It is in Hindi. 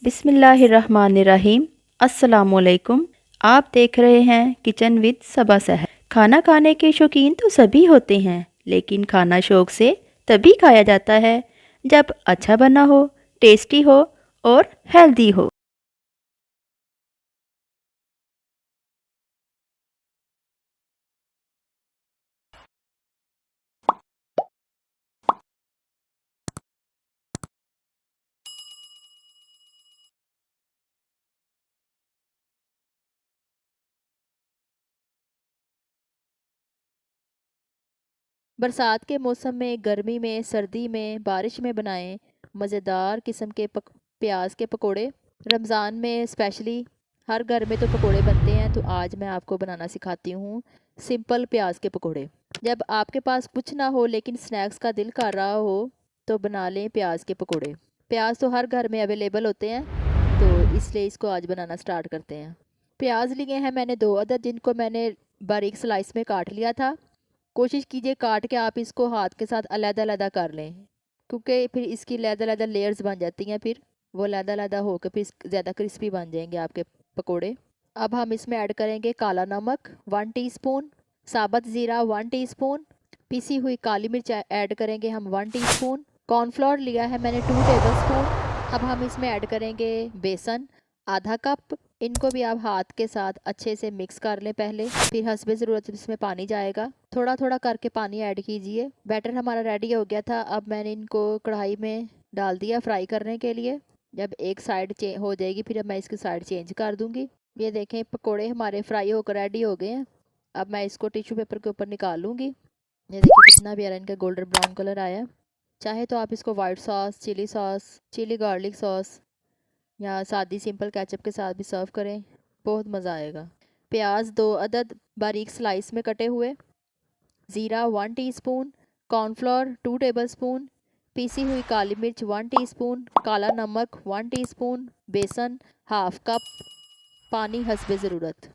बिस्मिल्लाहिर्रहमानिर्रहीम। अस्सलामुअलैकुम। आप देख रहे हैं किचन विद सबा सहर। खाना खाने के शौकीन तो सभी होते हैं, लेकिन खाना शौक से तभी खाया जाता है जब अच्छा बना हो, टेस्टी हो और हेल्दी हो। बरसात के मौसम में, गर्मी में, सर्दी में, बारिश में बनाएं मज़ेदार किस्म के प्याज के पकोड़े। रमज़ान में स्पेशली हर घर में तो पकोड़े बनते हैं, तो आज मैं आपको बनाना सिखाती हूँ सिंपल प्याज के पकोड़े। जब आपके पास कुछ ना हो लेकिन स्नैक्स का दिल कर रहा हो तो बना लें प्याज के पकोड़े। प्याज तो हर घर में अवेलेबल होते हैं, तो इसलिए इसको आज बनाना स्टार्ट करते हैं। प्याज लिए हैं मैंने 2 अदद, जिनको मैंने बारीक स्लाइस में काट लिया था। कोशिश कीजिए काट के आप इसको हाथ के साथ अलग-अलग कर लें, क्योंकि फिर इसकी अलग-अलग लेयर्स बन जाती हैं, फिर वो अलग-अलग होकर फिर ज़्यादा क्रिस्पी बन जाएंगे आपके पकोड़े। अब हम इसमें ऐड करेंगे काला नमक 1 टीस्पून, साबुत ज़ीरा 1 टीस्पून, पिसी हुई काली मिर्च ऐड करेंगे हम 1 टीस्पून, कॉर्नफ्लोर लिया है मैंने 2 टेबलस्पून। अब हम इसमें ऐड करेंगे बेसन आधा कप। इनको भी आप हाथ के साथ अच्छे से मिक्स कर लें पहले, फिर हस्बे ज़रूरत इसमें पानी जाएगा। थोड़ा थोड़ा करके पानी ऐड कीजिए। बैटर हमारा रेडी हो गया था। अब मैंने इनको कढ़ाई में डाल दिया फ्राई करने के लिए। जब एक साइड हो जाएगी फिर अब मैं इसकी साइड चेंज कर दूंगी। ये देखें पकोड़े हमारे फ्राई होकर रेडी हो गए हैं। अब मैं इसको टिश्यू पेपर के ऊपर निकाल लूँगी। ये देखिए कितना प्यारा इनका गोल्डन ब्राउन कलर आया। चाहे तो आप इसको white sauce, chilli garlic sauce या सादी सिंपल केचप के साथ भी सर्व करें, बहुत मज़ा आएगा। प्याज 2 अदद बारीक स्लाइस में कटे हुए, ज़ीरा 1 टीस्पून, कॉर्नफ्लोर 2 टेबलस्पून, पीसी हुई काली मिर्च 1 टीस्पून, काला नमक 1 टीस्पून, बेसन हाफ कप, पानी हस्बे ज़रूरत।